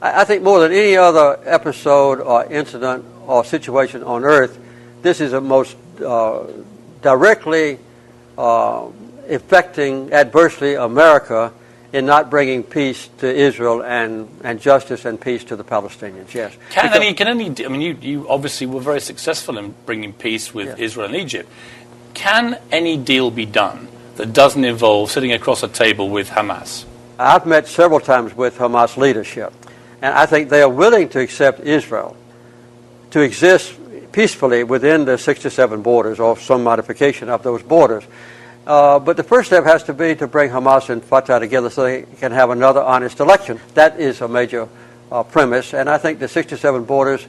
I think more than any other episode or incident or situation on earth, this is the most directly affecting adversely America in not bringing peace to Israel and justice and peace to the Palestinians. Yes. Can any? I mean, you obviously were very successful in bringing peace with Israel and Egypt. Can any deal be done that doesn't involve sitting across a table with Hamas? I've met several times with Hamas leadership, and I think they are willing to accept Israel to exist peacefully within the 67 borders or some modification of those borders. But the first step has to be to bring Hamas and Fatah together so they can have another honest election. That is a major premise, and I think the 67 borders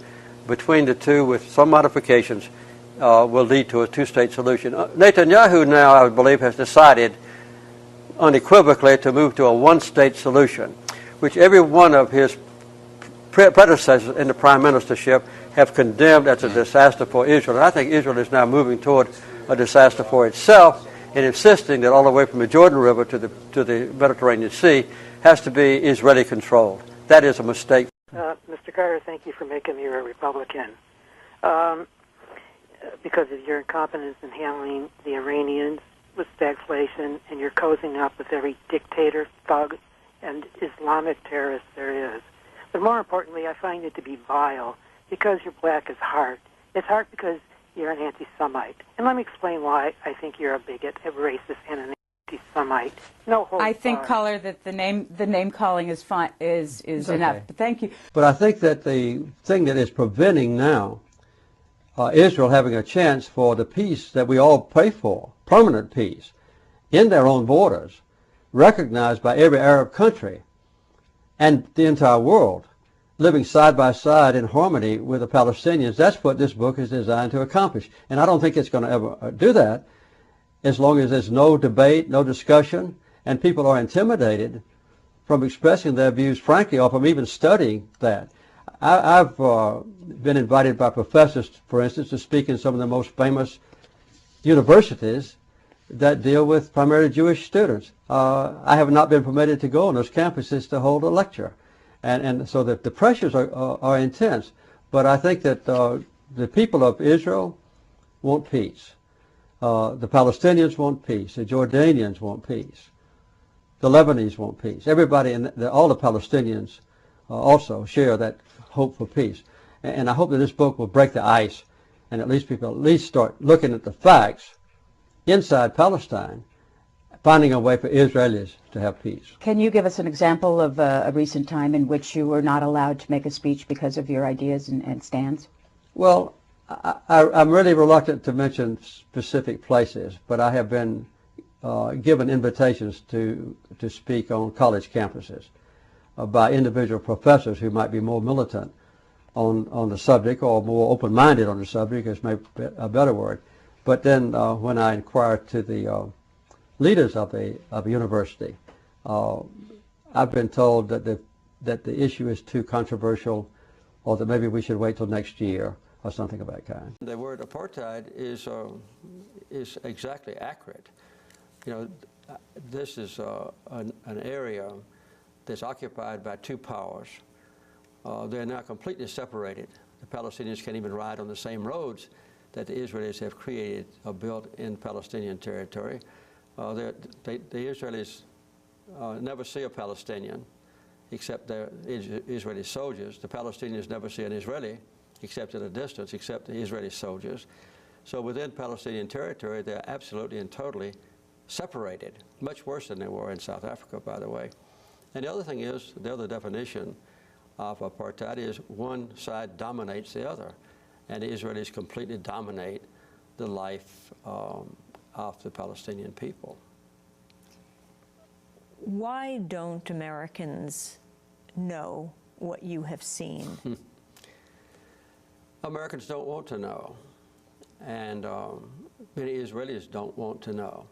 between the two with some modifications will lead to a two-state solution. Netanyahu now, I believe, has decided unequivocally to move to a one-state solution, which every one of his predecessors in the prime ministership have condemned as a disaster for Israel. And I think Israel is now moving toward a disaster for itself and insisting that all the way from the Jordan River to the Mediterranean Sea has to be Israeli controlled. That is a mistake. Mr. Carter, thank you for making me a Republican. Because of your incompetence in handling the Iranians with stagflation, and you're cozying up with every dictator, thug, and Islamic terrorist there is. But more importantly, I find it to be vile because your black is heart. It's heart because you're an anti-Semite. And let me explain why I think you're a bigot, a racist, and an anti-Semite. No holds I think, barred. Caller, that the name calling is fine, is enough. But thank you. But I think that the thing that is preventing now Israel having a chance for the peace that we all pray for, permanent peace, in their own borders, recognized by every Arab country and the entire world, living side by side in harmony with the Palestinians. That's what this book is designed to accomplish. And I don't think it's going to ever do that as long as there's no debate, no discussion, and people are intimidated from expressing their views frankly or from even studying that. I've been invited by professors, for instance, to speak in some of the most famous universities that deal with primarily Jewish students. I have not been permitted to go on those campuses to hold a lecture. And so the pressures are intense. But I think that the people of Israel want peace. The Palestinians want peace. The Jordanians want peace. The Lebanese want peace. Everybody, all the Palestinians also share that hope for peace. And I hope that this book will break the ice and at least people at least start looking at the facts inside Palestine, finding a way for Israelis to have peace. Can you give us an example of a recent time in which you were not allowed to make a speech because of your ideas and stands? Well, I'm really reluctant to mention specific places, but I have been given invitations to speak on college campuses by individual professors who might be more militant on the subject or more open-minded on the subject, is maybe a better word. But then when I inquired to the leaders of a university, I've been told that the issue is too controversial, or that maybe we should wait till next year or something of that kind. The word apartheid is exactly accurate. You know, this is an area that's occupied by two powers. They're now completely separated. The Palestinians can't even ride on the same roads that the Israelis have created or built in Palestinian territory. The Israelis never see a Palestinian except their Israeli soldiers. The Palestinians never see an Israeli except at a distance, except the Israeli soldiers. So within Palestinian territory, they're absolutely and totally separated, much worse than they were in South Africa, by the way. And the other thing is, the other definition of apartheid is one side dominates the other, and the Israelis completely dominate the life of the Palestinian people. Why don't Americans know what you have seen? Americans don't want to know, and many Israelis don't want to know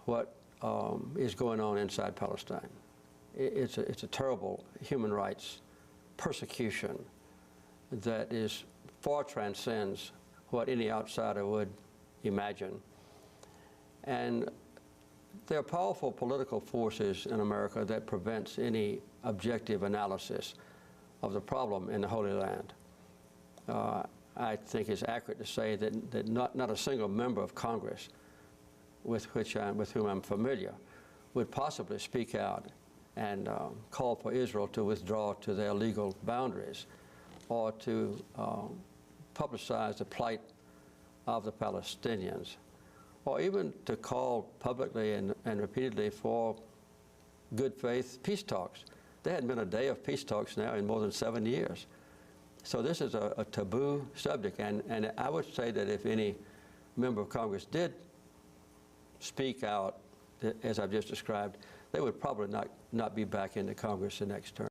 what is going on inside Palestine. It's a terrible human rights persecution that far transcends what any outsider would imagine. And there are powerful political forces in America that prevents any objective analysis of the problem in the Holy Land. I think it's accurate to say that not a single member of Congress with whom I'm familiar would possibly speak out and call for Israel to withdraw to their legal boundaries or to publicize the plight of the Palestinians, or even to call publicly and repeatedly for good faith peace talks. There hadn't been a day of peace talks now in more than 7 years. So this is a taboo subject, and I would say that if any member of Congress did speak out, as I've just described, they would probably not be back into Congress the next term.